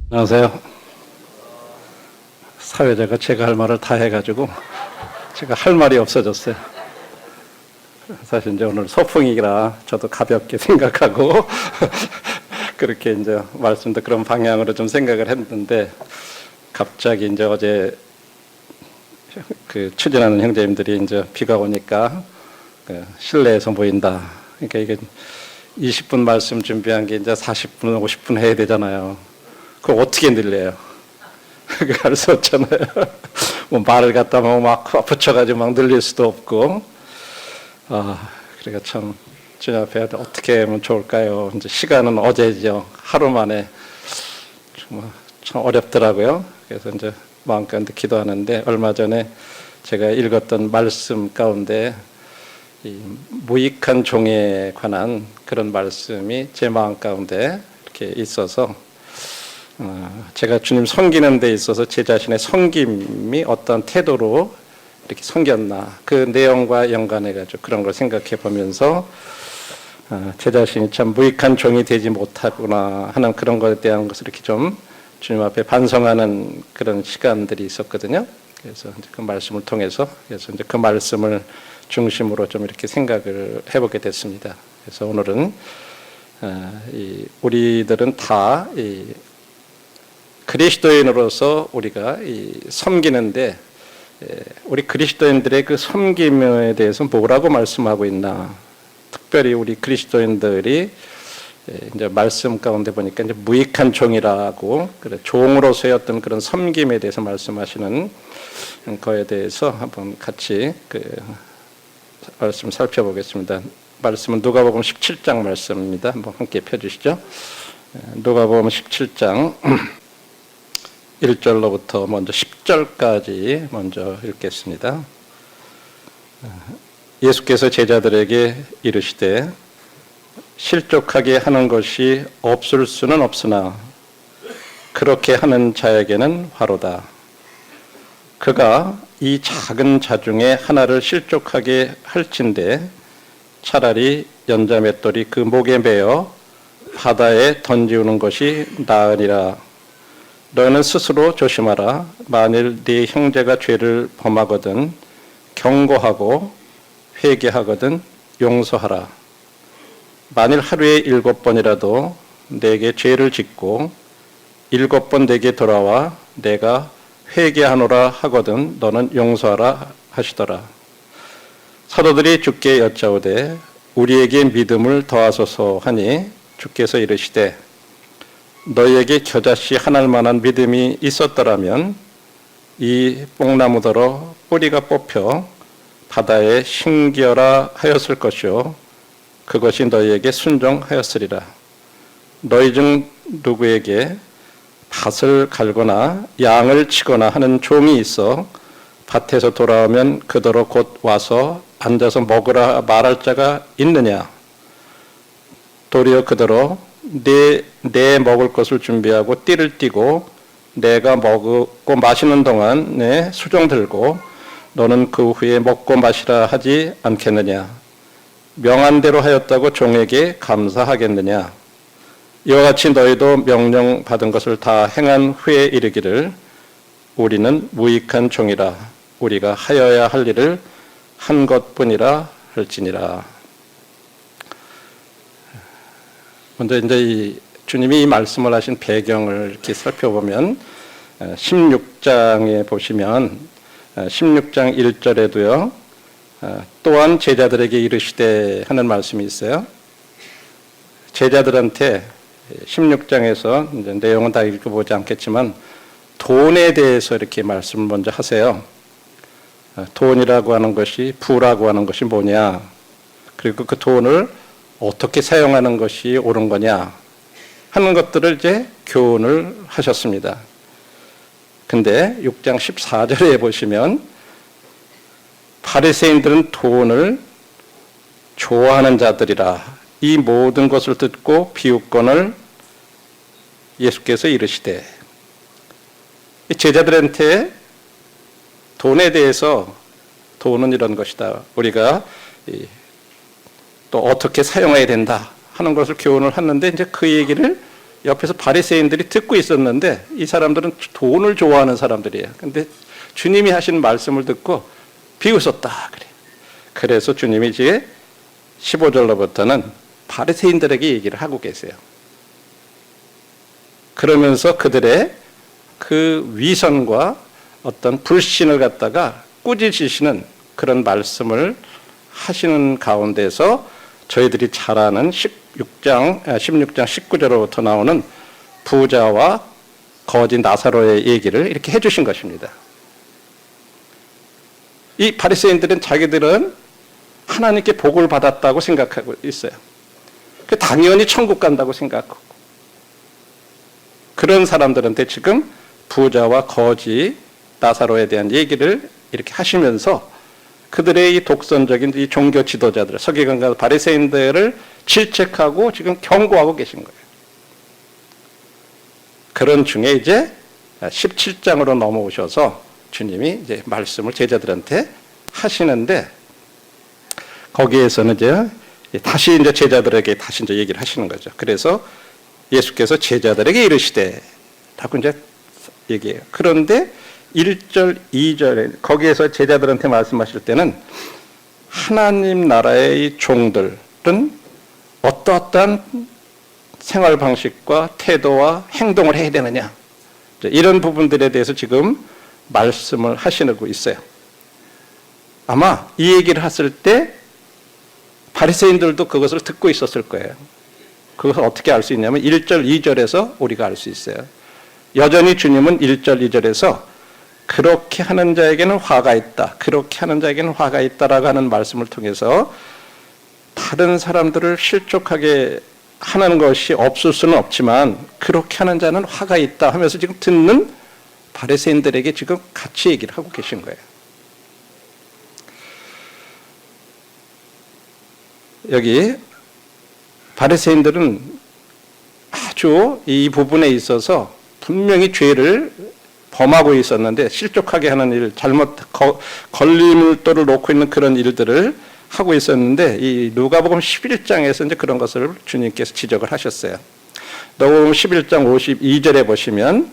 안녕하세요. 사회자가 제가 할 말을 다 해가지고 제가 할 말이 없어졌어요. 사실 이제 오늘 소풍이라 저도 가볍게 생각하고 그렇게 이제 말씀도 그런 방향으로 좀 생각을 했는데 갑자기 이제 어제 그 추진하는 형제님들이 이제 비가 오니까 그 실내에서 모인다. 그러니까 이게 20분 말씀 준비한 게 이제 40분, 50분 해야 되잖아요. 그거 어떻게 늘려요? 할 수 없잖아요. 뭐 말을 갖다 막 붙여가지고 막 늘릴 수도 없고. 그러니까 참 주님 앞에 어떻게 하면 좋을까요? 이제 시간은 어제죠. 하루 만에 참 어렵더라고요. 그래서 이제 마음 가운데 기도하는데 얼마 전에 제가 읽었던 말씀 가운데 이 무익한 종에 관한 그런 말씀이 제 마음 가운데 이렇게 있어서 제가 주님 섬기는 데 있어서 제 자신의 섬김이 어떤 태도로 이렇게 섬겼나 그 내용과 연관해가지고 그런 걸 생각해 보면서 제 자신이 참 무익한 종이 되지 못하구나 하는 그런 것에 대한 것을 이렇게 좀 주님 앞에 반성하는 그런 시간들이 있었거든요. 그래서 이제 그 말씀을 통해서 그래서 이제 그 말씀을 중심으로 좀 이렇게 생각을 해보게 됐습니다. 그래서 오늘은 우리들은 다 그리스도인으로서 우리가 섬기는데 우리 그리스도인들의 그 섬김에 대해서 뭐라고 말씀하고 있나? 특별히 우리 그리스도인들이 이제 말씀 가운데 보니까 이제 무익한 종이라고 그래 종으로서의 어떤 그런 섬김에 대해서 말씀하시는 거에 대해서 한번 같이 그 말씀 살펴보겠습니다. 말씀은 누가복음 17장 말씀입니다. 한번 함께 펴주시죠. 누가복음 17장 1절로부터 먼저 10절까지 먼저 읽겠습니다. 예수께서 제자들에게 이르시되 실족하게 하는 것이 없을 수는 없으나 그렇게 하는 자에게는 화로다. 그가 이 작은 자 중에 하나를 실족하게 할진대 차라리 연자맷돌이 그 목에 매어 바다에 던지우는 것이 나으니라. 너는 스스로 조심하라. 만일 네 형제가 죄를 범하거든 경고하고 회개하거든 용서하라. 만일 하루에 7번이라도 내게 죄를 짓고 7번 내게 돌아와 내가 회개하노라 하거든 너는 용서하라 하시더라. 사도들이 주께 여짜오되 우리에게 믿음을 더하소서 하니 주께서 이르시되 너희에게 겨자씨 하나일 만한 믿음이 있었더라면 이 뽕나무더러 뿌리가 뽑혀 바다에 심기어라 하였을 것이요 그것이 너희에게 순종하였으리라. 너희 중 누구에게 밭을 갈거나 양을 치거나 하는 종이 있어 밭에서 돌아오면 그더러 곧 와서 앉아서 먹으라 말할 자가 있느냐? 도리어 그더러 내 먹을 것을 준비하고 띠를 띠고 내가 먹고 마시는 동안에 수종 들고 너는 그 후에 먹고 마시라 하지 않겠느냐? 명한 대로 하였다고 종에게 감사하겠느냐? 이와 같이 너희도 명령 받은 것을 다 행한 후에 이르기를 우리는 무익한 종이라 우리가 하여야 할 일을 한 것뿐이라 할지니라. 먼저 이제 이 주님이 이 말씀을 하신 배경을 이렇게 살펴보면 16장에 보시면 16장 1절에도요. 또한 제자들에게 이르시되 하는 말씀이 있어요. 제자들한테 16장에서 이제 내용은 다 읽어보지 않겠지만 돈에 대해서 이렇게 말씀을 먼저 하세요. 돈이라고 하는 것이 부라고 하는 것이 뭐냐? 그리고 그 돈을 어떻게 사용하는 것이 옳은 거냐 하는 것들을 이제 교훈을 하셨습니다. 근데 6장 14절에 보시면 바리새인들은 돈을 좋아하는 자들이라 이 모든 것을 듣고 비웃건을 예수께서 이르시되 제자들한테 돈에 대해서 돈은 이런 것이다. 우리가 또 어떻게 사용해야 된다 하는 것을 교훈을 하는데 이제 그 얘기를 옆에서 바리새인들이 듣고 있었는데 이 사람들은 돈을 좋아하는 사람들이에요. 근데 주님이 하신 말씀을 듣고 비웃었다 그래. 그래서 주님이 이제 15절로부터는 바리새인들에게 얘기를 하고 계세요. 그러면서 그들의 그 위선과 어떤 불신을 갖다가 꾸짖으시는 그런 말씀을 하시는 가운데서 저희들이 잘 아는 16장 19절로부터 나오는 부자와 거지 나사로의 얘기를 이렇게 해주신 것입니다. 이 바리새인들은 자기들은 하나님께 복을 받았다고 생각하고 있어요. 당연히 천국 간다고 생각하고, 그런 사람들한테 지금 부자와 거지 나사로에 대한 얘기를 이렇게 하시면서 그들의 이 독선적인 이 종교 지도자들, 서기관과 바리새인들을 질책하고 지금 경고하고 계신 거예요. 그런 중에 이제 17장으로 넘어오셔서 주님이 이제 말씀을 제자들한테 하시는데, 거기에서는 이제 다시 이제 제자들에게 다시 이제 얘기를 하시는 거죠. 그래서 예수께서 제자들에게 이르시되 라고 이제 얘기해요. 그런데 1절, 2절에 거기에서 제자들한테 말씀하실 때는 하나님 나라의 종들은 어떠한 생활 방식과 태도와 행동을 해야 되느냐, 이런 부분들에 대해서 지금 말씀을 하시고 있어요. 아마 이 얘기를 했을 때 바리새인들도 그것을 듣고 있었을 거예요. 그것을 어떻게 알 수 있냐면 1절, 2절에서 우리가 알 수 있어요. 여전히 주님은 1절, 2절에서 그렇게 하는 자에게는 화가 있다, 그렇게 하는 자에게는 화가 있다라고 하는 말씀을 통해서 다른 사람들을 실족하게 하는 것이 없을 수는 없지만 그렇게 하는 자는 화가 있다 하면서 지금 듣는 바리새인들에게 지금 같이 얘기를 하고 계신 거예요. 여기 바리새인들은 아주 이 부분에 있어서 분명히 죄를 범하고 있었는데, 실족하게 하는 일, 잘못 걸림돌을 놓고 있는 그런 일들을 하고 있었는데, 이 누가복음 11장에서 이제 그런 것을 주님께서 지적을 하셨어요. 누가복음 11장 52절에 보시면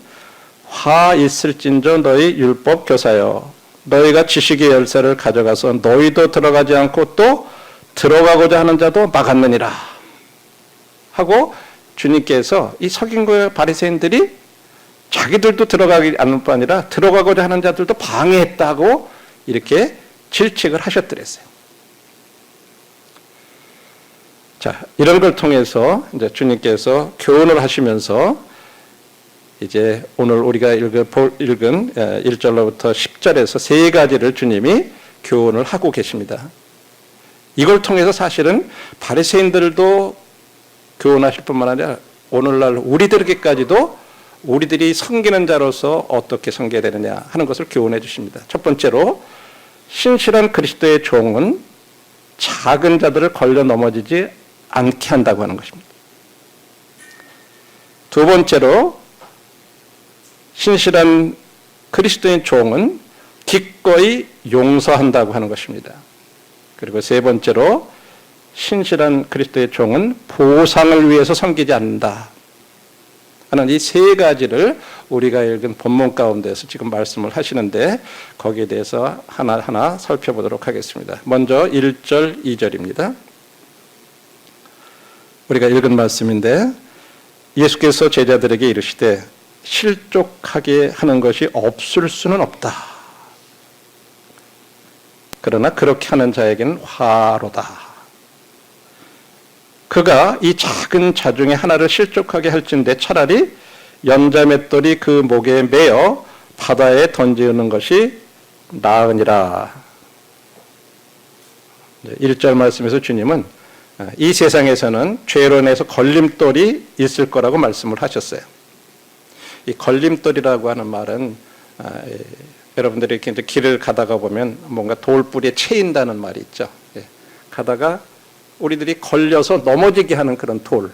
화 있을진저 너희 율법 교사여, 너희가 지식의 열쇠를 가져가서 너희도 들어가지 않고 또 들어가고자 하는 자도 막았느니라 하고, 주님께서 이 서기관과 바리새인들이 자기들도 들어가지 않을 뿐 아니라 들어가고자 하는 자들도 방해했다고 이렇게 질책을 하셨더랬어요. 자, 이런 걸 통해서 이제 주님께서 교훈을 하시면서 이제 오늘 우리가 읽은 1절로부터 10절에서 세 가지를 주님이 교훈을 하고 계십니다. 이걸 통해서 사실은 바리새인들도 교훈하실 뿐만 아니라 오늘날 우리들에게까지도 우리들이 섬기는 자로서 어떻게 섬겨야 되느냐 하는 것을 교훈해 주십니다. 첫 번째로, 신실한 그리스도의 종은 작은 자들을 걸려 넘어지지 않게 한다고 하는 것입니다. 두 번째로, 신실한 그리스도의 종은 기꺼이 용서한다고 하는 것입니다. 그리고 세 번째로, 신실한 그리스도의 종은 보상을 위해서 섬기지 않는다 하는 이 세 가지를 우리가 읽은 본문 가운데서 지금 말씀을 하시는데, 거기에 대해서 하나하나 살펴보도록 하겠습니다. 먼저 1절, 2절입니다. 우리가 읽은 말씀인데, 예수께서 제자들에게 이르시되 실족하게 하는 것이 없을 수는 없다. 그러나 그렇게 하는 자에게는 화로다. 그가 이 작은 자 중에 하나를 실족하게 할진대 차라리 연자맷돌이 그 목에 매어 바다에 던지는 것이 나으니라. 1절 말씀에서 주님은 이 세상에서는 죄로 인해서 걸림돌이 있을 거라고 말씀을 하셨어요. 이 걸림돌이라고 하는 말은 여러분들이 이렇게 길을 가다가 보면 뭔가 돌뿌리에 채인다는 말이 있죠. 가다가 우리들이 걸려서 넘어지게 하는 그런 돌.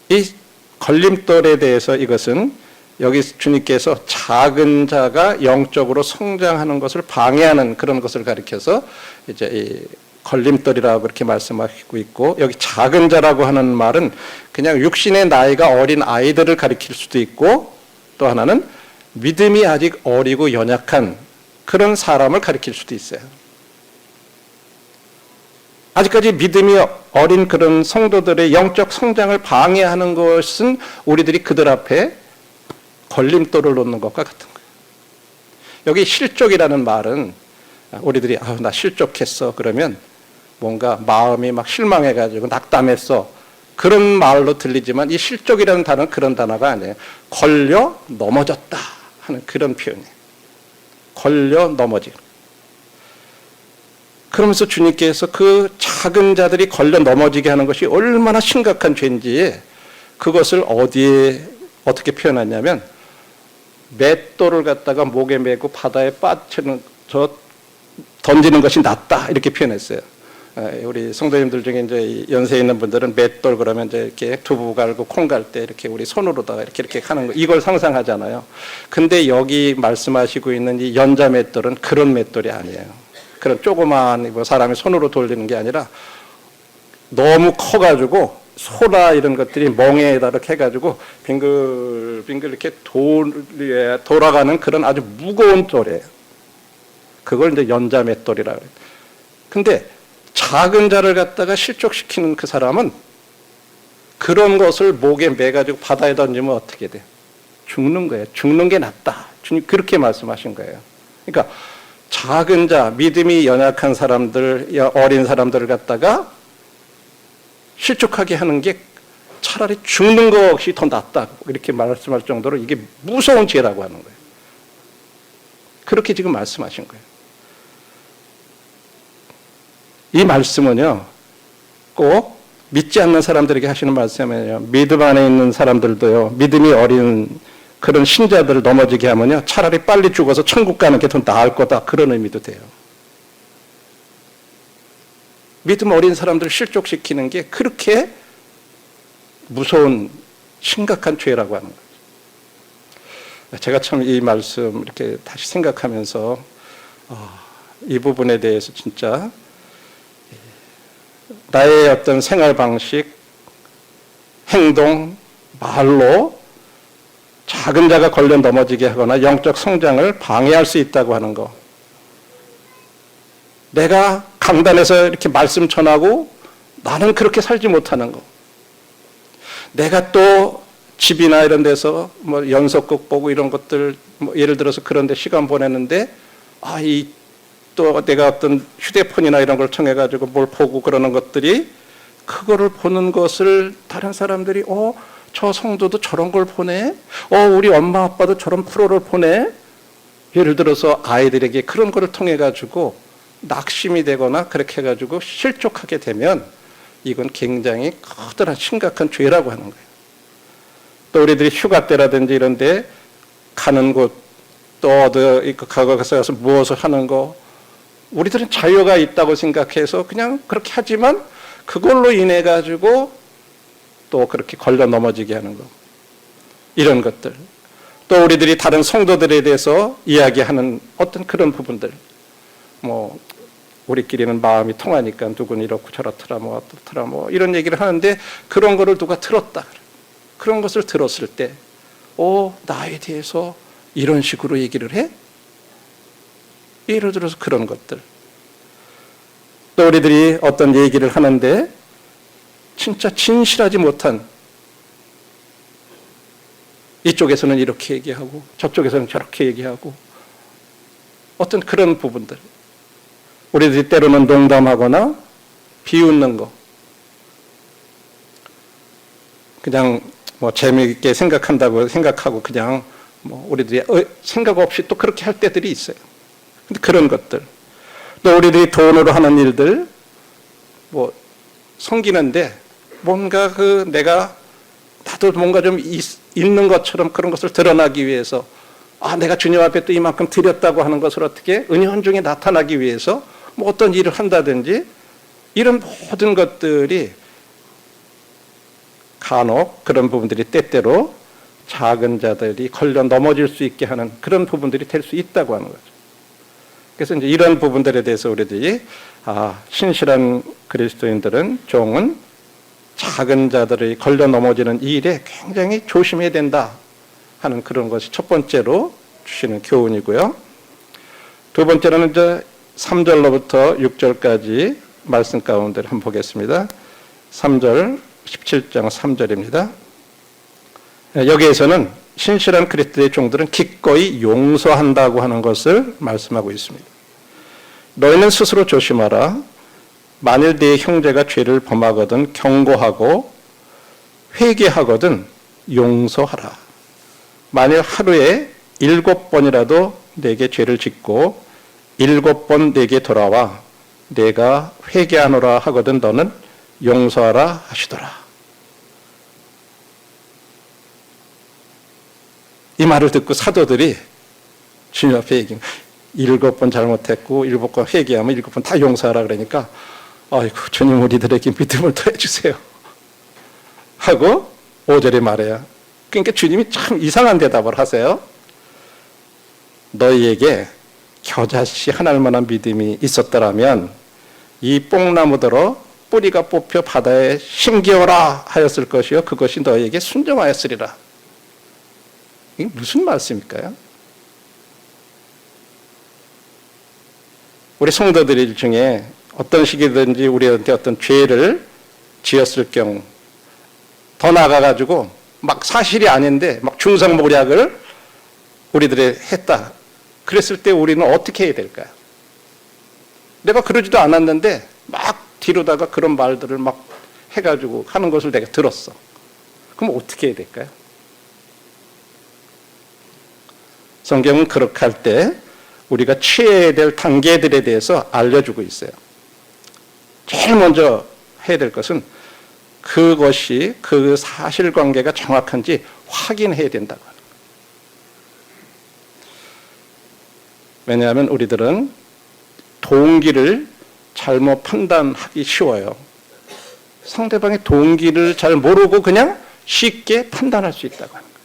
이 걸림돌에 대해서 이것은 여기 주님께서 작은 자가 영적으로 성장하는 것을 방해하는 그런 것을 가리켜서 이제 이 걸림돌이라고 그렇게 말씀하시고 있고, 여기 작은 자라고 하는 말은 그냥 육신의 나이가 어린 아이들을 가리킬 수도 있고, 또 하나는 믿음이 아직 어리고 연약한 그런 사람을 가리킬 수도 있어요. 아직까지 믿음이 어린 그런 성도들의 영적 성장을 방해하는 것은 우리들이 그들 앞에 걸림돌을 놓는 것과 같은 거예요. 여기 실족이라는 말은 우리들이 나 실족했어 그러면 뭔가 마음이 막 실망해가지고 낙담했어 그런 말로 들리지만, 이 실족이라는 단어는 그런 단어가 아니에요. 걸려 넘어졌다 하는 그런 표현이에요. 걸려 넘어지고. 그러면서 주님께서 그 작은 자들이 걸려 넘어지게 하는 것이 얼마나 심각한 죄인지 그것을 어떻게 표현하냐면, 맷돌을 갖다가 목에 메고 바다에 빠뜨리는 던지는 것이 낫다 이렇게 표현했어요. 우리 성도님들 중에 이제 연세 있는 분들은 맷돌 그러면 이제 이렇게 두부 갈고 콩 갈 때 이렇게 우리 손으로다가 이렇게 하는 거, 이걸 상상하잖아요. 근데 여기 말씀하시고 있는 이 연자 맷돌은 그런 맷돌이 아니에요. 그런 조그만 사람이 손으로 돌리는 게 아니라 너무 커가지고 소라 이런 것들이 멍에다 이렇게 해가지고 빙글빙글 이렇게 돌아가는 그런 아주 무거운 돌이에요. 그걸 이제 연자 맷돌이라고 해요. 근데 작은 자를 갖다가 실족시키는 그 사람은 그런 것을 목에 매가지고 바다에 던지면 어떻게 돼요? 죽는 거예요. 죽는 게 낫다. 주님 그렇게 말씀하신 거예요. 그러니까 작은 자, 믿음이 연약한 사람들, 어린 사람들을 갖다가 실족하게 하는 게 차라리 죽는 것이 더 낫다. 이렇게 말씀할 정도로 이게 무서운 죄라고 하는 거예요. 그렇게 지금 말씀하신 거예요. 이 말씀은요, 꼭 믿지 않는 사람들에게 하시는 말씀이에요. 믿음 안에 있는 사람들도요, 믿음이 어린 그런 신자들을 넘어지게 하면요, 차라리 빨리 죽어서 천국 가는 게 더 나을 거다. 그런 의미도 돼요. 믿음 어린 사람들을 실족시키는 게 그렇게 무서운 심각한 죄라고 하는 거죠. 제가 참 이 말씀 이렇게 다시 생각하면서 이 부분에 대해서 진짜 나의 어떤 생활 방식, 행동, 말로 작은 자가 걸려 넘어지게 하거나 영적 성장을 방해할 수 있다고 하는 거. 내가 강단에서 이렇게 말씀 전하고 나는 그렇게 살지 못하는 거. 내가 또 집이나 이런 데서 뭐 연속극 보고 이런 것들, 뭐 예를 들어서 그런 데 시간 보내는데, 또 내가 어떤 휴대폰이나 이런 걸 통해 가지고 뭘 보고 그러는 것들이, 그거를 보는 것을 다른 사람들이 저 성도도 저런 걸 보내? 우리 엄마 아빠도 저런 프로를 보내? 예를 들어서 아이들에게 그런 거를 통해 가지고 낙심이 되거나 그렇게 해가지고 실족하게 되면 이건 굉장히 커다란 심각한 죄라고 하는 거예요. 또 우리들이 휴가 때라든지 이런 데 가는 곳, 또 어디 가서 무엇을 하는 거, 우리들은 자유가 있다고 생각해서 그냥 그렇게 하지만 그걸로 인해 가지고 또 그렇게 걸려 넘어지게 하는 거, 이런 것들, 또 우리들이 다른 성도들에 대해서 이야기하는 어떤 그런 부분들, 뭐 우리끼리는 마음이 통하니까 누구는 이렇고 저렇더라 뭐 어떻더라 뭐 이런 얘기를 하는데, 그런 거를 누가 들었다, 그런 것을 들었을 때 나에 대해서 이런 식으로 얘기를 해? 예를 들어서 그런 것들, 또 우리들이 어떤 얘기를 하는데 진짜 진실하지 못한, 이쪽에서는 이렇게 얘기하고 저쪽에서는 저렇게 얘기하고 어떤 그런 부분들, 우리들이 때로는 농담하거나 비웃는 거, 그냥 뭐 재미있게 생각한다고 생각하고 그냥 뭐 우리들이 생각 없이 또 그렇게 할 때들이 있어요. 근데 그런 것들, 또 우리들이 돈으로 하는 일들, 뭐 섬기는데 뭔가 나도 뭔가 좀 있는 것처럼 그런 것을 드러나기 위해서, 내가 주님 앞에 또 이만큼 드렸다고 하는 것을 어떻게 은연중에 나타나기 위해서 뭐 어떤 일을 한다든지, 이런 모든 것들이 간혹 그런 부분들이 때때로 작은 자들이 걸려 넘어질 수 있게 하는 그런 부분들이 될 수 있다고 하는 거죠. 그래서 이제 이런 부분들에 대해서 우리들이 신실한 그리스도인들은 종은 작은 자들이 걸려 넘어지는 이 일에 굉장히 조심해야 된다 하는 그런 것이 첫 번째로 주시는 교훈이고요. 두 번째로는 이제 3절로부터 6절까지 말씀 가운데 한번 보겠습니다. 3절, 17장 3절입니다. 여기에서는 신실한 그리스도의 종들은 기꺼이 용서한다고 하는 것을 말씀하고 있습니다. 너희는 스스로 조심하라. 만일 네 형제가 죄를 범하거든 경고하고 회개하거든 용서하라. 만일 하루에 7번이라도 내게 죄를 짓고 7번 내게 돌아와 내가 회개하노라 하거든 너는 용서하라 하시더라. 이 말을 듣고 사도들이 주님 앞에 얘기해요. 7번 잘못했고 7번 회개하면 7번 다 용서하라 그러니까 아이고 주님 우리들에게 믿음을 더해주세요 하고 5절에 말해요. 그러니까 주님이 참 이상한 대답을 하세요. 너희에게 겨자씨 하나만한 믿음이 있었더라면 이 뽕나무더러 뿌리가 뽑혀 바다에 심기어라 하였을 것이요 그것이 너희에게 순종하였으리라. 이게 무슨 말씀일까요? 우리 성도들 중에 어떤 시기든지 우리한테 어떤 죄를 지었을 경우 더 나아가가지고 막 사실이 아닌데 막 중상모략을 우리들이 했다. 그랬을 때 우리는 어떻게 해야 될까요? 내가 그러지도 않았는데 막 뒤로다가 그런 말들을 막 해가지고 하는 것을 내가 들었어. 그럼 어떻게 해야 될까요? 성경은 그렇게 할 때 우리가 취해야 될 단계들에 대해서 알려주고 있어요. 제일 먼저 해야 될 것은 그것이 그 사실관계가 정확한지 확인해야 된다고 하는 거예요. 왜냐하면 우리들은 동기를 잘못 판단하기 쉬워요. 상대방의 동기를 잘 모르고 그냥 쉽게 판단할 수 있다고 하는 거예요.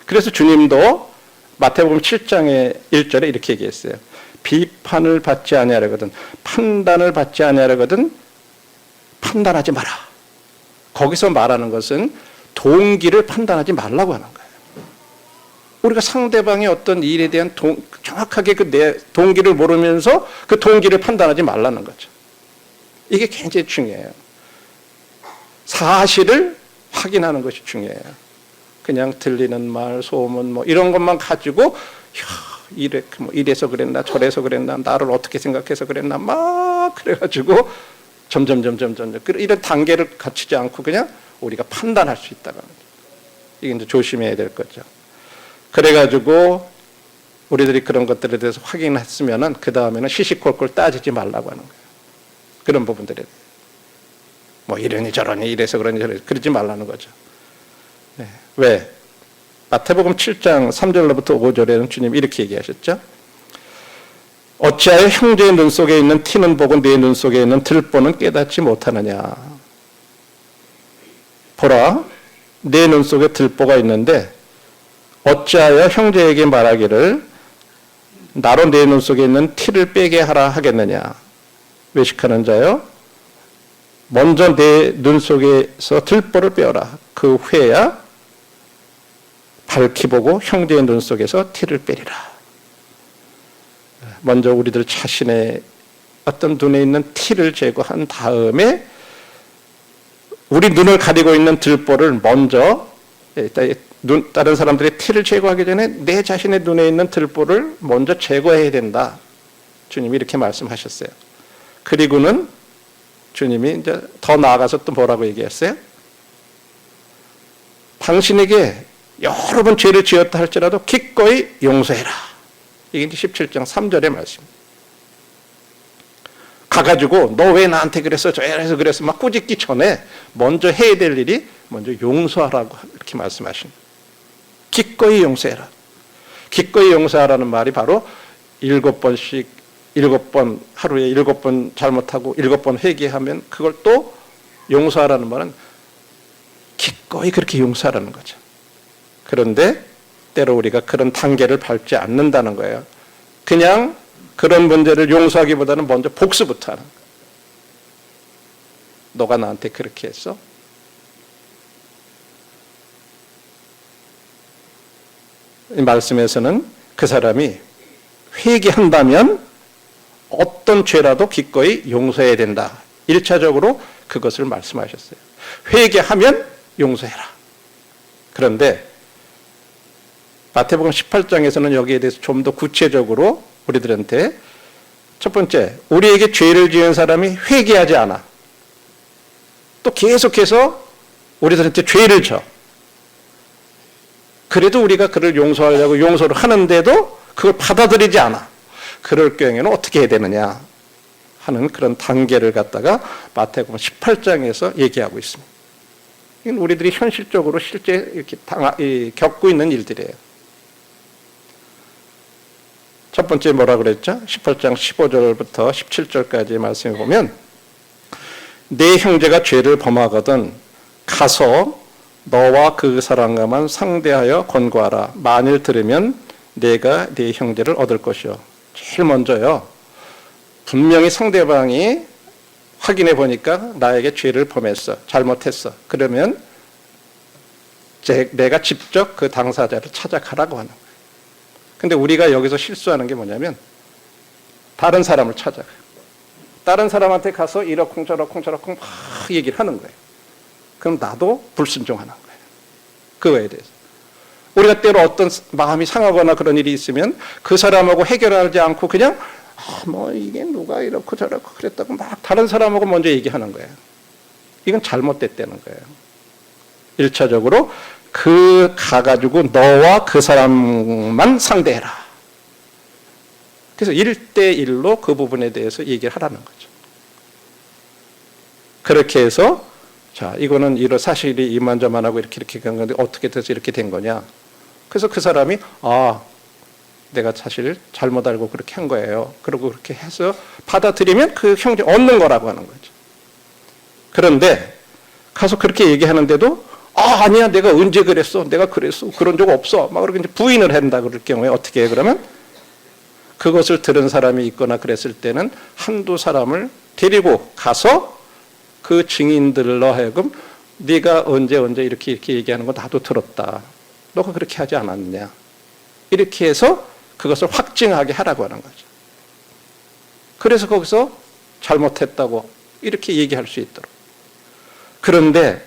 그래서 주님도 마태복음 7장의 1절에 이렇게 얘기했어요. 비판을 받지 아니하려거든 판단을 받지 아니하려거든 판단하지 마라. 거기서 말하는 것은 동기를 판단하지 말라고 하는 거예요. 우리가 상대방의 어떤 일에 대한 정확하게 그 내 동기를 모르면서 그 동기를 판단하지 말라는 거죠. 이게 굉장히 중요해요. 사실을 확인하는 것이 중요해요. 그냥 들리는 말, 소문 뭐 이런 것만 가지고 이래서 그랬나 저래서 그랬나 나를 어떻게 생각해서 그랬나 막 그래가지고 점점 이런 단계를 갖추지 않고 그냥 우리가 판단할 수 있다는 거죠. 이게 이제 조심해야 될 거죠. 그래가지고 우리들이 그런 것들에 대해서 확인했으면은 그 다음에는 시시콜콜 따지지 말라고 하는 거예요. 그런 부분들에 대해 뭐 이러니 저러니 이래서 그러니 저러니 그러지 말라는 거죠. 네. 왜? 마태복음 7장 3절로부터 5절에는 주님이 이렇게 얘기하셨죠. 어찌하여 형제의 눈 속에 있는 티는 보고 네 눈 속에 있는 들보는 깨닫지 못하느냐. 보라, 네 눈 속에 들보가 있는데 어찌하여 형제에게 말하기를 나로 네 눈 속에 있는 티를 빼게 하라 하겠느냐. 외식하는 자여, 먼저 내 눈 속에서 들보를 빼어라. 그 후에야 밝히 보고 형제의 눈 속에서 티를 빼리라. 먼저 우리들 자신의 어떤 눈에 있는 티를 제거한 다음에 우리 눈을 가리고 있는 들보를 먼저 다른 사람들의 티를 제거하기 전에 내 자신의 눈에 있는 들보를 먼저 제거해야 된다. 주님이 이렇게 말씀하셨어요. 그리고는 주님이 이제 더 나아가서 또 뭐라고 얘기했어요? 당신에게 여러 번 죄를 지었다 할지라도 기꺼이 용서해라. 이게 이제 17장 3절의 말씀입니다. 가가지고 너 왜 나한테 그랬어? 저래서 그랬어? 막 꾸짖기 전에 먼저 해야 될 일이 먼저 용서하라고 이렇게 말씀하십니다. 기꺼이 용서해라. 기꺼이 용서하라는 말이 바로 7번씩 7번 하루에 7번 잘못하고 7번 회개하면 그걸 또 용서하라는 말은 기꺼이 그렇게 용서하라는 거죠. 그런데 때로 우리가 그런 단계를 밟지 않는다는 거예요. 그냥 그런 문제를 용서하기보다는 먼저 복수부터 하는 거예요. 너가 나한테 그렇게 했어? 이 말씀에서는 그 사람이 회개한다면 어떤 죄라도 기꺼이 용서해야 된다. 1차적으로 그것을 말씀하셨어요. 회개하면 용서해라. 그런데 마태복음 18장에서는 여기에 대해서 좀 더 구체적으로 우리들한테 첫 번째, 우리에게 죄를 지은 사람이 회개하지 않아. 또 계속해서 우리들한테 죄를 져. 그래도 우리가 그를 용서하려고 용서를 하는데도 그걸 받아들이지 않아. 그럴 경우에는 어떻게 해야 되느냐 하는 그런 단계를 갖다가 마태복음 18장에서 얘기하고 있습니다. 이건 우리들이 현실적으로 실제 이렇게 겪고 있는 일들이에요. 첫 번째 뭐라 그랬죠? 18장 15절부터 17절까지 말씀해 보면 내 형제가 죄를 범하거든 가서 너와 그 사람과만 상대하여 권고하라. 만일 들으면 내가 네 형제를 얻을 것이요. 제일 먼저요. 분명히 상대방이 확인해 보니까 나에게 죄를 범했어. 잘못했어. 그러면 내가 직접 그 당사자를 찾아가라고 하는 거예요. 근데 우리가 여기서 실수하는 게 뭐냐면 다른 사람을 찾아가요. 다른 사람한테 가서 이러쿵 저러쿵 막 얘기를 하는 거예요. 그럼 나도 불순종하는 거예요. 그거에 대해서. 우리가 때로 어떤 마음이 상하거나 그런 일이 있으면 그 사람하고 해결하지 않고 그냥 뭐 이게 누가 이렇고 저렇고 그랬다고 막 다른 사람하고 먼저 얘기하는 거예요. 이건 잘못됐다는 거예요. 1차적으로 가가지고 너와 그 사람만 상대해라. 그래서 1대1로 그 부분에 대해서 얘기를 하라는 거죠. 그렇게 해서 자, 이거는 이런 사실이 이만저만하고 이렇게 간 건데 어떻게 돼서 이렇게 된 거냐. 그래서 그 사람이 내가 사실 잘못 알고 그렇게 한 거예요. 그리고 그렇게 해서 받아들이면 그 형제 얻는 거라고 하는 거죠. 그런데 가서 그렇게 얘기하는데도 아니야 내가 언제 그랬어. 내가 그랬어. 그런 적 없어. 막 그렇게 부인을 한다 그럴 경우에 어떻게 해 그러면 그것을 들은 사람이 있거나 그랬을 때는 한두 사람을 데리고 가서 그 증인들로 하여금 네가 언제 이렇게 얘기하는 거 나도 들었다. 너가 그렇게 하지 않았냐. 이렇게 해서 그것을 확증하게 하라고 하는 거죠. 그래서 거기서 잘못했다고 이렇게 얘기할 수 있도록. 그런데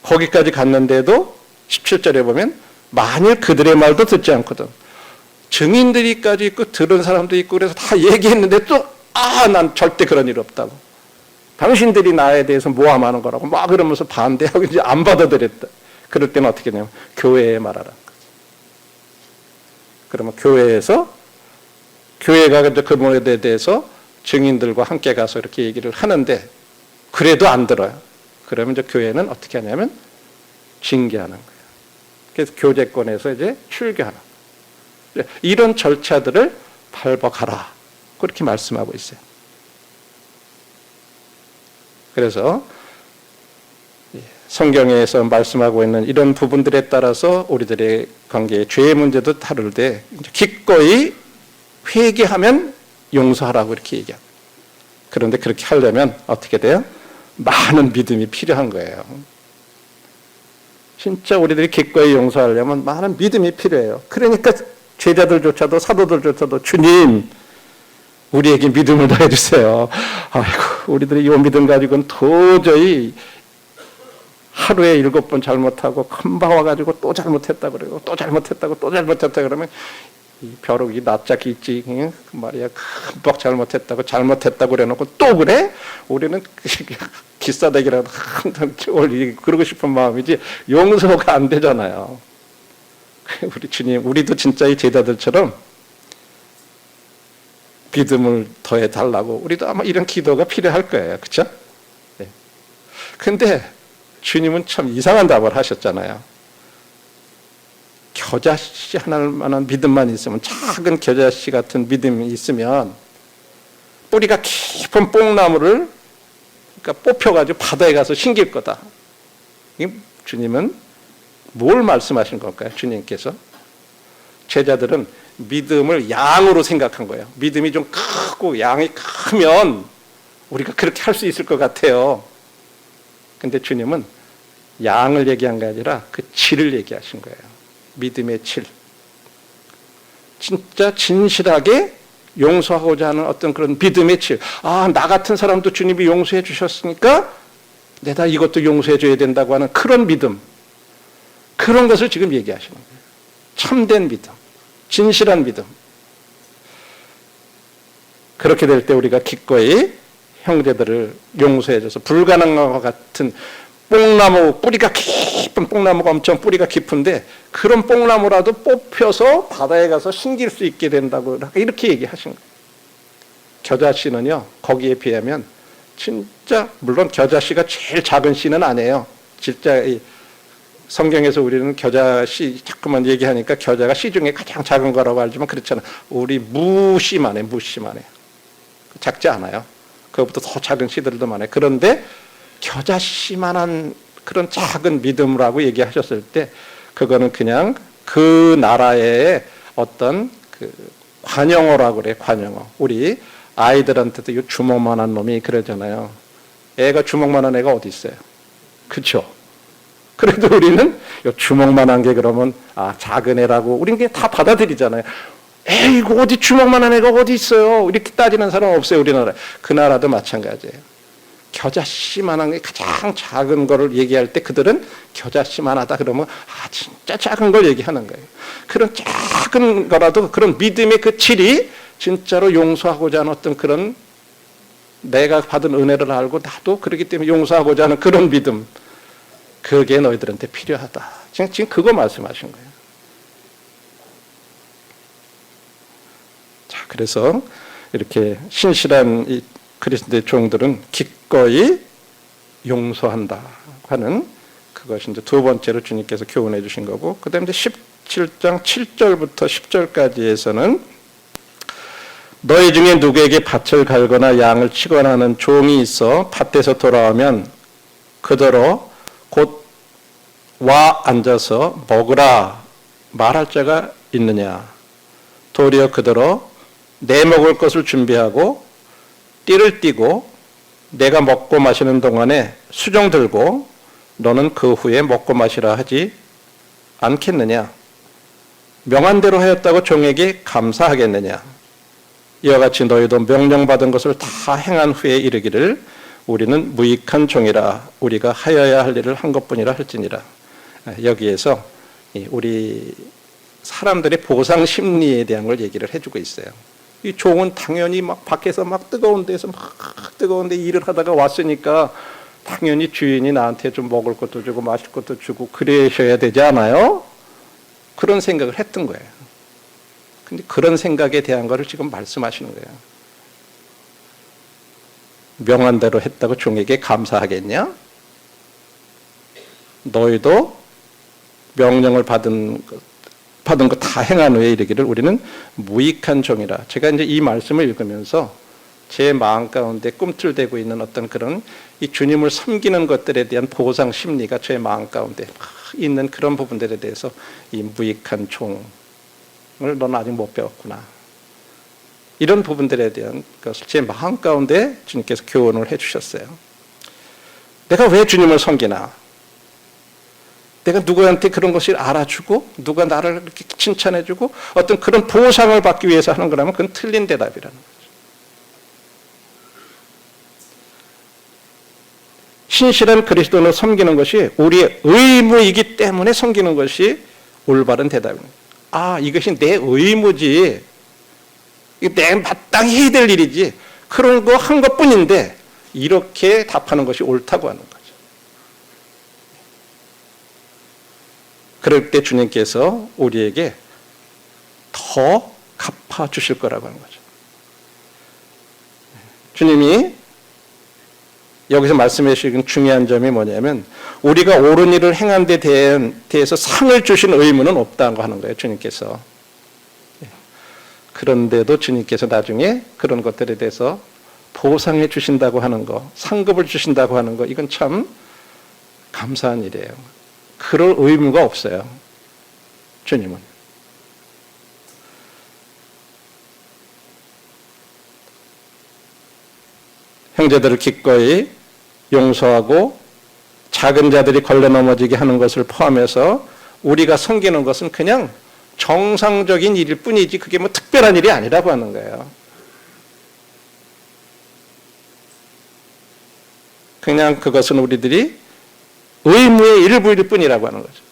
거기까지 갔는데도 17절에 보면 만일 그들의 말도 듣지 않거든. 증인들이까지 있고 들은 사람도 있고 그래서 다 얘기했는데 또 난 절대 그런 일 없다고. 당신들이 나에 대해서 모함하는 거라고 막 그러면서 반대하고 이제 안 받아들였다. 그럴 때는 어떻게 되냐면 교회에 말하라. 그러면 교회가 그분에 대해서 증인들과 함께 가서 이렇게 얘기를 하는데 그래도 안 들어요. 그러면 이제 교회는 어떻게 하냐면 징계하는 거예요. 그래서 교제권에서 이제 출교하는 거예요. 이런 절차들을 밟아가라. 그렇게 말씀하고 있어요. 그래서 성경에서 말씀하고 있는 이런 부분들에 따라서 우리들의 관계의 죄의 문제도 다룰 때 기꺼이 회개하면 용서하라고 이렇게 얘기합니다. 그런데 그렇게 하려면 어떻게 돼요? 많은 믿음이 필요한 거예요. 진짜 우리들이 기꺼이 용서하려면 많은 믿음이 필요해요. 그러니까 제자들조차도 사도들조차도 주님 우리에게 믿음을 더해주세요. 아이고 우리들이 이 믿음 가지고는 도저히 하루에 7번 잘못하고 금방 와가지고 또 잘못했다 그러고 또 잘못했다고 또 잘못했다 그러면 이 벼룩이 납작이 있지 말이야 금방 잘못했다고 그래놓고 또 그래? 우리는 기싸대기라도 항상 그러고 싶은 마음이지 용서가 안 되잖아요. 우리 주님 우리도 진짜 이 제자들처럼 믿음을 더해 달라고 우리도 아마 이런 기도가 필요할 거예요. 그렇죠? 네. 근데 주님은 참 이상한 답을 하셨잖아요. 겨자씨 하나만한 믿음만 있으면 작은 겨자씨 같은 믿음이 있으면 뿌리가 깊은 뽕나무를 그러니까 뽑혀가지고 바다에 가서 심길 거다. 주님은 뭘 말씀하신 걸까요? 주님께서 제자들은 믿음을 양으로 생각한 거예요. 믿음이 좀 크고 양이 크면 우리가 그렇게 할 수 있을 것 같아요. 근데 주님은 양을 얘기한 게 아니라 그 질을 얘기하신 거예요. 믿음의 질. 진짜 진실하게 용서하고자 하는 어떤 그런 믿음의 질. 아, 나 같은 사람도 주님이 용서해 주셨으니까 내가 이것도 용서해 줘야 된다고 하는 그런 믿음. 그런 것을 지금 얘기하시는 거예요. 참된 믿음. 진실한 믿음. 그렇게 될 때 우리가 기꺼이 형제들을 용서해줘서 불가능한 것 같은 뽕나무, 뿌리가 깊은 뽕나무가 엄청 뿌리가 깊은데 그런 뽕나무라도 뽑혀서 바다에 가서 심길 수 있게 된다고 이렇게 얘기하신 거예요. 겨자씨는요, 거기에 비하면 진짜 물론 겨자씨가 제일 작은 씨는 아니에요. 진짜 이 성경에서 우리는 겨자씨 자꾸만 얘기하니까 겨자가 씨 중에 가장 작은 거라고 알지만 그렇잖아. 우리 무씨만 해, 무씨만 해. 작지 않아요. 그것보다 더 작은 씨들도 많아요. 그런데 겨자씨만한 그런 작은 믿음이라고 얘기하셨을 때 그거는 그냥 그 나라의 어떤 그 관용어라고 그래, 관용어. 우리 아이들한테도 이 주먹만한 놈이 그러잖아요. 애가 주먹만한 애가 어디 있어요? 그렇죠? 그래도 우리는 이 주먹만한 게 그러면 아, 작은 애라고 우리는 그냥 다 받아들이잖아요. 에이고 어디 주먹만한 애가 어디 있어요? 이렇게 따지는 사람 없어요, 우리나라에. 그 나라도 마찬가지예요. 겨자씨만한 게 가장 작은 거를 얘기할 때 그들은 겨자씨만하다 그러면 아, 진짜 작은 걸 얘기하는 거예요. 그런 작은 거라도 그런 믿음의 그 질이 진짜로 용서하고자 하는 어떤 그런 내가 받은 은혜를 알고 나도 그렇기 때문에 용서하고자 하는 그런 믿음, 그게 너희들한테 필요하다. 지금 그거 말씀하신 거예요. 자, 그래서 이렇게 신실한 이 그리스도의 종들은 기꺼이 용서한다 하는 그것이 이제 두 번째로 주님께서 교훈해 주신 거고, 그 다음에 17장 7절부터 10절까지에서는 너희 중에 누구에게 밭을 갈거나 양을 치거나 하는 종이 있어 밭에서 돌아오면 그대로 곧 와 앉아서 먹으라 말할 자가 있느냐. 도리어 그대로 내 먹을 것을 준비하고 띠를 띠고 내가 먹고 마시는 동안에 수종 들고 너는 그 후에 먹고 마시라 하지 않겠느냐. 명한 대로 하였다고 종에게 감사하겠느냐. 이와 같이 너희도 명령받은 것을 다 행한 후에 이르기를 우리는 무익한 종이라 우리가 하여야 할 일을 한 것뿐이라 할지니라. 여기에서 우리 사람들의 보상 심리에 대한 걸 얘기를 해주고 있어요. 이 종은 당연히 막 밖에서 막 뜨거운 데서 막 뜨거운데 일을 하다가 왔으니까 당연히 주인이 나한테 좀 먹을 것도 주고 마실 것도 주고 그러셔야 되지 않아요? 그런 생각을 했던 거예요. 근데 그런 생각에 대한 거를 지금 말씀하시는 거예요. 명한 대로 했다고 종에게 감사하겠냐? 너희도 명령을 받은 거 다 행한 후에 이르기를 우리는 무익한 종이라. 제가 이제 이 말씀을 읽으면서 제 마음 가운데 꿈틀대고 있는 어떤 그런 이 주님을 섬기는 것들에 대한 보상 심리가 제 마음 가운데 있는 그런 부분들에 대해서 이 무익한 종을 너는 아직 못 배웠구나. 이런 부분들에 대한 것을 제 마음 가운데 주님께서 교훈을 해주셨어요. 내가 왜 주님을 섬기나? 내가 누구한테 그런 것을 알아주고 누가 나를 이렇게 칭찬해주고 어떤 그런 보상을 받기 위해서 하는 거라면 그건 틀린 대답이라는 거죠. 신실한 그리스도를 섬기는 것이 우리의 의무이기 때문에 섬기는 것이 올바른 대답입니다. 아, 이것이 내 의무지. 내 마땅히 해야 될 일이지. 그런 거 한 것뿐인데 이렇게 답하는 것이 옳다고 하는 거죠. 그럴 때 주님께서 우리에게 더 갚아주실 거라고 하는 거죠. 주님이 여기서 말씀해 주신 중요한 점이 뭐냐면 우리가 옳은 일을 행한 데 대해서 상을 주신 의무는 없다고 하는 거예요. 주님께서. 그런데도 주님께서 나중에 그런 것들에 대해서 보상해 주신다고 하는 거, 상급을 주신다고 하는 거, 이건 참 감사한 일이에요. 그럴 의무가 없어요. 주님은. 형제들을 기꺼이 용서하고 작은 자들이 걸려 넘어지게 하는 것을 포함해서 우리가 섬기는 것은 그냥 정상적인 일일 뿐이지 그게 뭐 특별한 일이 아니라고 하는 거예요. 그냥 그것은 우리들이 의무의 일부일 뿐이라고 하는 거죠.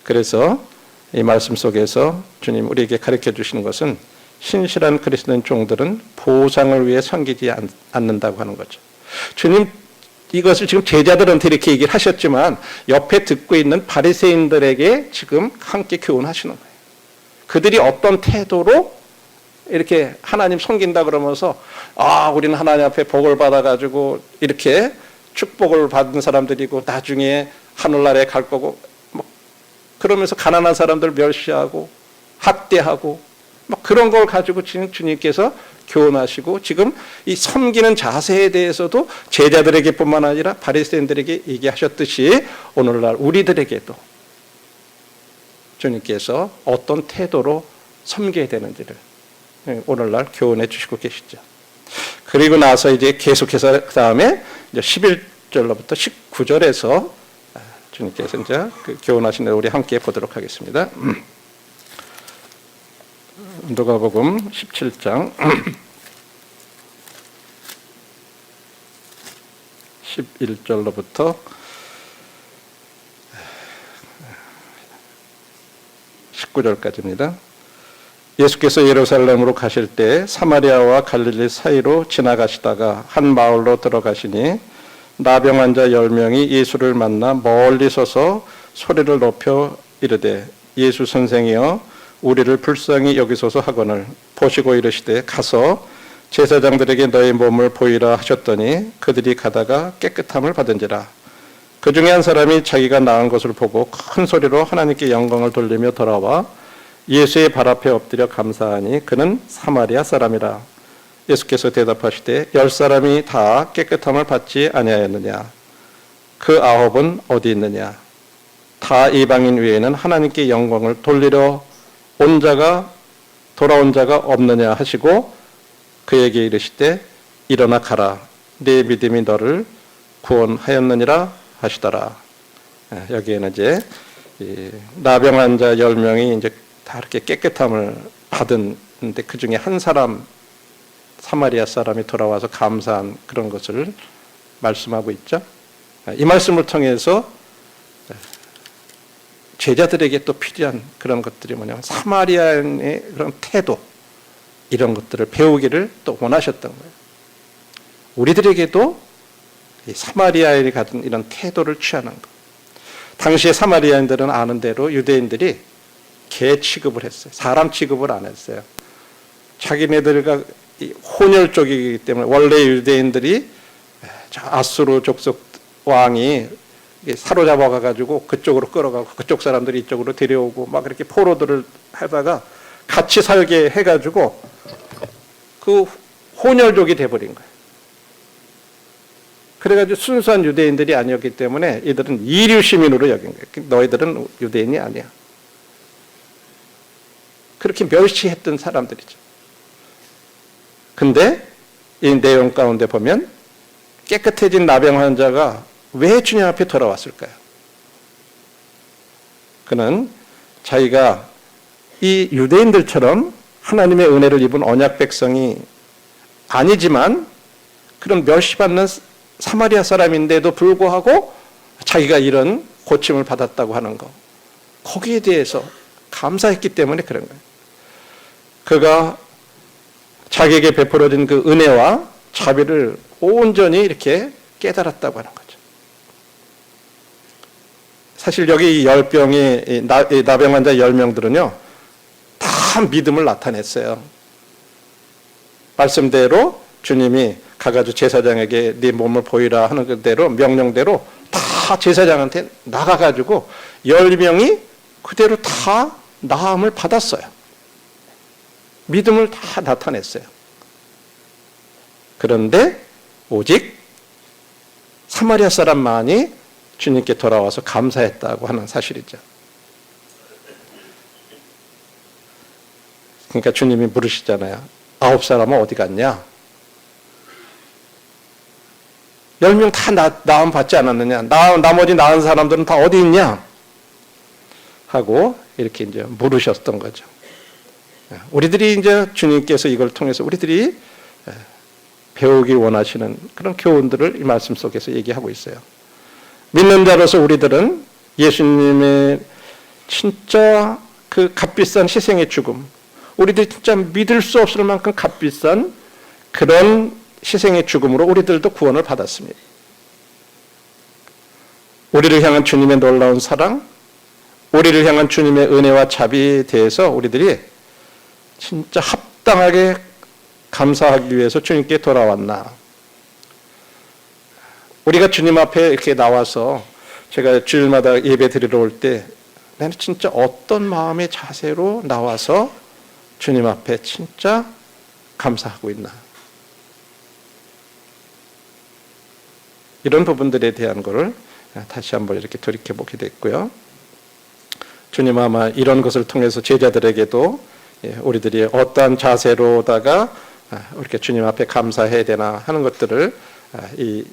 그래서 이 말씀 속에서 주님 우리에게 가르쳐 주시는 것은 신실한 그리스도인 종들은 보상을 위해 섬기지 않는다고 하는 거죠. 주님 이것을 지금 제자들한테 이렇게 얘기를 하셨지만 옆에 듣고 있는 바리새인들에게 지금 함께 교훈하시는 거예요. 그들이 어떤 태도로 이렇게 하나님 섬긴다 그러면서 우리는 하나님 앞에 복을 받아가지고 이렇게 축복을 받은 사람들이고 나중에 하늘나라에 갈 거고 그러면서 가난한 사람들 멸시하고 학대하고 그런 걸 가지고 지금 주님께서 교훈하시고 지금 이 섬기는 자세에 대해서도 제자들에게뿐만 아니라 바리새인들에게 얘기하셨듯이 오늘날 우리들에게도 주님께서 어떤 태도로 섬겨야 되는지를 오늘날 교훈해 주시고 계시죠. 그리고 나서 이제 계속해서 그 다음에 11절로부터 19절에서 주님께서 이제 그 교훈하신 대로 우리 함께 보도록 하겠습니다. 누가복음 17장 11절로부터 19절까지입니다. 예수께서 예루살렘으로 가실 때 사마리아와 갈릴리 사이로 지나가시다가 한 마을로 들어가시니 나병 환자 10명이 예수를 만나 멀리 서서 소리를 높여 이르되 예수 선생이여 우리를 불쌍히 여기소서 하거늘 보시고 이르시되 가서 제사장들에게 너의 몸을 보이라 하셨더니 그들이 가다가 깨끗함을 받은지라. 그 중에 한 사람이 자기가 나은 것을 보고 큰 소리로 하나님께 영광을 돌리며 돌아와 예수의 발 앞에 엎드려 감사하니 그는 사마리아 사람이라. 예수께서 대답하시되 10사람이 다 깨끗함을 받지 아니하였느냐? 그 9은 어디 있느냐? 다 이방인 외에는 하나님께 영광을 돌리려 돌아온 자가 없느냐 하시고 그에게 이르시되 일어나 가라 네 믿음이 너를 구원하였느니라 하시더라. 여기에는 이제 나병 환자 10명이 이제 다 이렇게 깨끗함을 받은데 그 중에 한 사람 사마리아 사람이 돌아와서 감사한 그런 것을 말씀하고 있죠. 이 말씀을 통해서 제자들에게 또 필요한 그런 것들이 뭐냐면 사마리아인의 그런 태도 이런 것들을 배우기를 또 원하셨던 거예요. 우리들에게도 이 사마리아인이 가진 이런 태도를 취하는 것. 당시에 사마리아인들은 아는 대로 유대인들이 개 취급을 했어요. 사람 취급을 안 했어요. 자기네들과 혼혈족이기 때문에 원래 유대인들이 아수르 족속 왕이 사로잡아 가지고 그쪽으로 끌어가고 그쪽 사람들이 이쪽으로 데려오고 막 이렇게 포로들을 하다가 같이 살게 해가지고 그 혼혈족이 돼버린 거예요. 그래가지고 순수한 유대인들이 아니었기 때문에 이들은 이류 시민으로 여긴 거예요. 너희들은 유대인이 아니야. 그렇게 멸시했던 사람들이죠. 근데 이 내용 가운데 보면 깨끗해진 나병 환자가 왜 주님 앞에 돌아왔을까요? 그는 자기가 이 유대인들처럼 하나님의 은혜를 입은 언약 백성이 아니지만 그런 멸시받는 사마리아 사람인데도 불구하고 자기가 이런 고침을 받았다고 하는 거, 거기에 대해서 감사했기 때문에 그런 거예요. 그가 자기에게 베풀어진 그 은혜와 자비를 온전히 이렇게 깨달았다고 하는 거죠. 사실 여기 이 10병이 나병 환자 10명들은요 다 믿음을 나타냈어요. 말씀대로 주님이 가가지고 제사장에게 네 몸을 보이라 하는 그대로 명령대로 다 제사장한테 나가가지고 10명이 그대로 다 나음을 받았어요. 믿음을 다 나타냈어요. 그런데 오직 사마리아 사람만이 주님께 돌아와서 감사했다고 하는 사실이죠. 그러니까 주님이 물으시잖아요. 9사람은 어디 갔냐? 10명 다 나음 받지 않았느냐? 나머지 나은 사람들은 다 어디 있냐? 하고 이렇게 이제 물으셨던 거죠. 우리들이 이제 주님께서 이걸 통해서 우리들이 배우기 원하시는 그런 교훈들을 이 말씀 속에서 얘기하고 있어요. 믿는 자로서 우리들은 예수님의 진짜 그 값비싼 희생의 죽음, 우리들이 진짜 믿을 수 없을 만큼 값비싼 그런 희생의 죽음으로 우리들도 구원을 받았습니다. 우리를 향한 주님의 놀라운 사랑, 우리를 향한 주님의 은혜와 자비에 대해서 우리들이 진짜 합당하게 감사하기 위해서 주님께 돌아왔나. 우리가 주님 앞에 이렇게 나와서 제가 주일마다 예배 드리러 올 때 나는 진짜 어떤 마음의 자세로 나와서 주님 앞에 진짜 감사하고 있나. 이런 부분들에 대한 것을 다시 한번 이렇게 돌이켜보게 됐고요. 주님 아마 이런 것을 통해서 제자들에게도 우리들이 어떠한 자세로다가 이렇게 주님 앞에 감사해야 되나 하는 것들을 이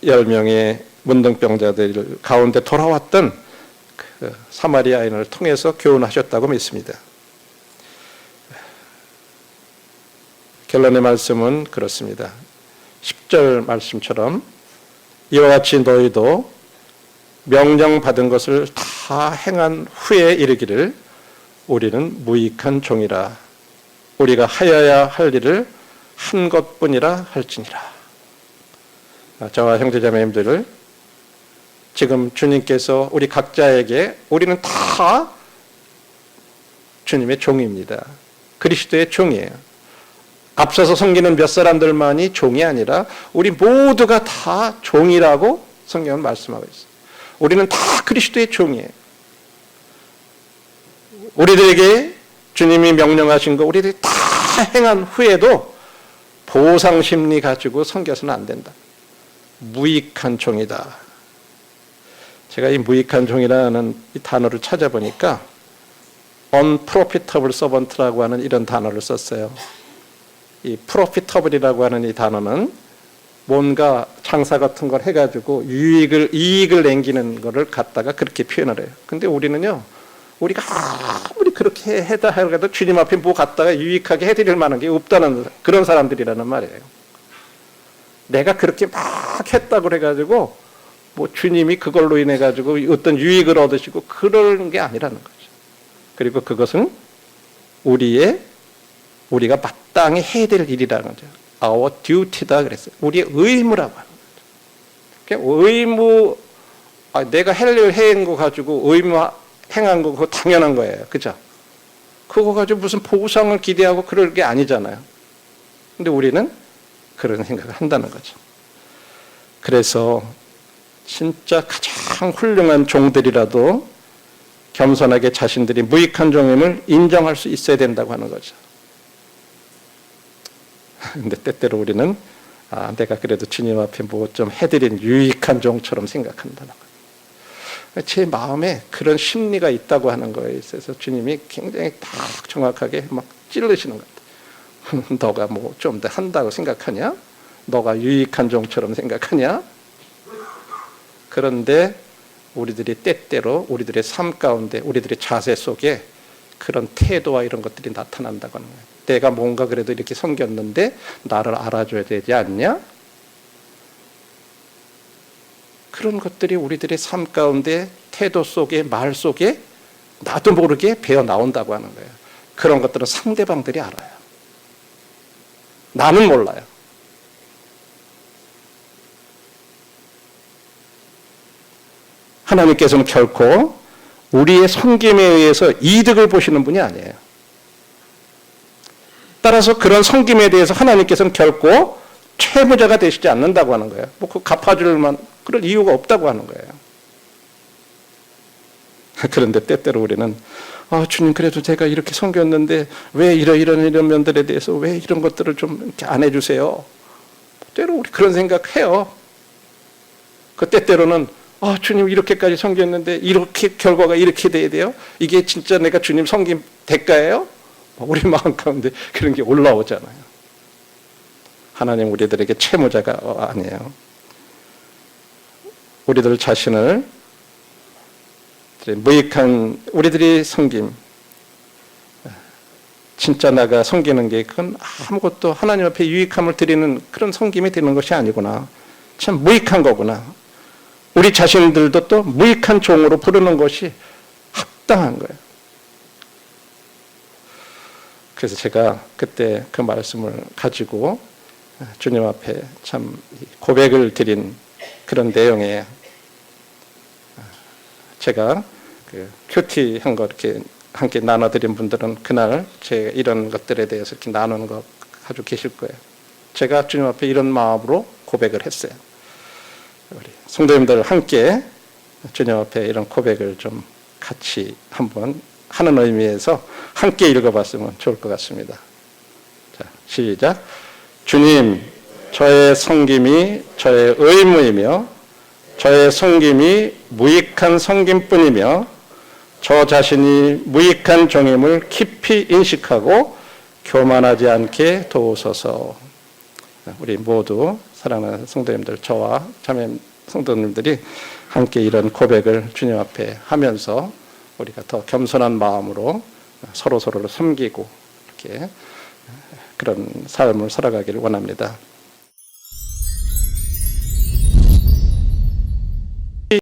10명의 문둥병자들 가운데 돌아왔던 그 사마리아인을 통해서 교훈하셨다고 믿습니다. 결론의 말씀은 그렇습니다. 10절 말씀처럼 이와 같이 너희도 명령받은 것을 다 행한 후에 이르기를 우리는 무익한 종이라. 우리가 하여야 할 일을 한 것뿐이라 할지니라. 저와 형제자매님들, 지금 주님께서 우리 각자에게 우리는 다 주님의 종입니다. 그리스도의 종이에요. 앞서서 섬기는 몇 사람들만이 종이 아니라 우리 모두가 다 종이라고 성경은 말씀하고 있어요. 우리는 다 그리스도의 종이에요. 우리들에게 주님이 명령하신 거 우리들이 다 행한 후에도 보상심리 가지고 섬겨서는 안 된다. 무익한 종이다. 제가 이 무익한 종이라는 이 단어를 찾아보니까 unprofitable servant라고 하는 이런 단어를 썼어요. 이 profitable이라고 하는 이 단어는 뭔가 장사 같은 걸 해가지고 이익을 남기는 거를 갖다가 그렇게 표현을 해요. 근데 우리는요, 우리가 아무리 그렇게 해다 하더라도 주님 앞에 뭐 갖다가 유익하게 해드릴 만한 게 없다는 그런 사람들이라는 말이에요. 내가 그렇게 막 했다고 해가지고 뭐 주님이 그걸로 인해 가지고 어떤 유익을 얻으시고 그런 게 아니라는 거죠. 그리고 그것은 우리가 마땅히 해야 될 일이라는 거죠. Our duty다 그랬어요. 우리의 의무라고 하는 거죠. 의무, 내가 할 일 해한 거 가지고 의무 행한 거 그거 당연한 거예요. 그죠? 그거 가지고 무슨 보상을 기대하고 그럴 게 아니잖아요. 근데 우리는 그런 생각을 한다는 거죠. 그래서 진짜 가장 훌륭한 종들이라도 겸손하게 자신들이 무익한 종임을 인정할 수 있어야 된다고 하는 거죠. 근데 때때로 우리는 내가 그래도 주님 앞에 뭐 좀 해드린 유익한 종처럼 생각한다는 거예요. 제 마음에 그런 심리가 있다고 하는 거에 있어서 주님이 굉장히 딱 정확하게 막 찔르시는 것 같아요. 너가 뭐 좀 더 한다고 생각하냐? 너가 유익한 종처럼 생각하냐? 그런데 우리들이 때때로 우리들의 삶 가운데 우리들의 자세 속에 그런 태도와 이런 것들이 나타난다고 하는 거예요. 내가 뭔가 그래도 이렇게 섬겼는데 나를 알아줘야 되지 않냐? 그런 것들이 우리들의 삶 가운데 태도 속에 말 속에 나도 모르게 배어 나온다고 하는 거예요. 그런 것들은 상대방들이 알아요. 나는 몰라요. 하나님께서는 결코 우리의 섬김에 의해서 이득을 보시는 분이 아니에요. 따라서 그런 섬김에 대해서 하나님께서는 결코 채무자가 되시지 않는다고 하는 거예요. 뭐 그 갚아줄만 그럴 이유가 없다고 하는 거예요. 그런데 때때로 우리는 주님 그래도 제가 이렇게 섬겼는데 왜 이런 면들에 대해서 왜 이런 것들을 좀 이렇게 안 해주세요. 때로 우리 그런 생각해요. 그 때때로는 주님 이렇게까지 섬겼는데 이렇게 결과가 이렇게 돼야 돼요? 이게 진짜 내가 주님 섬긴 대가예요? 우리 마음 가운데 그런 게 올라오잖아요. 하나님 우리들에게 채무자가 아니에요. 우리들 자신을 무익한 우리들이 섬김, 진짜 내가 섬기는 게 그건 아무것도 하나님 앞에 유익함을 드리는 그런 섬김이 되는 것이 아니구나. 참 무익한 거구나. 우리 자신들도 또 무익한 종으로 부르는 것이 합당한 거예요. 그래서 제가 그때 그 말씀을 가지고 주님 앞에 참 고백을 드린 그런 내용에 제가 그 큐티한 거 이렇게 함께 나눠드린 분들은 그날 제 이런 것들에 대해서 이렇게 나누는 거 가지고 계실 거예요. 제가 주님 앞에 이런 마음으로 고백을 했어요. 우리 성도님들 함께 주님 앞에 이런 고백을 좀 같이 한번 하는 의미에서 함께 읽어봤으면 좋을 것 같습니다. 자, 시작. 주님, 저의 섬김이 저의 의무이며 저의 섬김이 무익한 섬김뿐이며 저 자신이 무익한 종임을 깊이 인식하고 교만하지 않게 도우소서. 우리 모두 사랑하는 성도님들, 저와 자매 성도님들이 함께 이런 고백을 주님 앞에 하면서 우리가 더 겸손한 마음으로 서로서로를 섬기고 이렇게 그런 삶을 살아가기를 원합니다.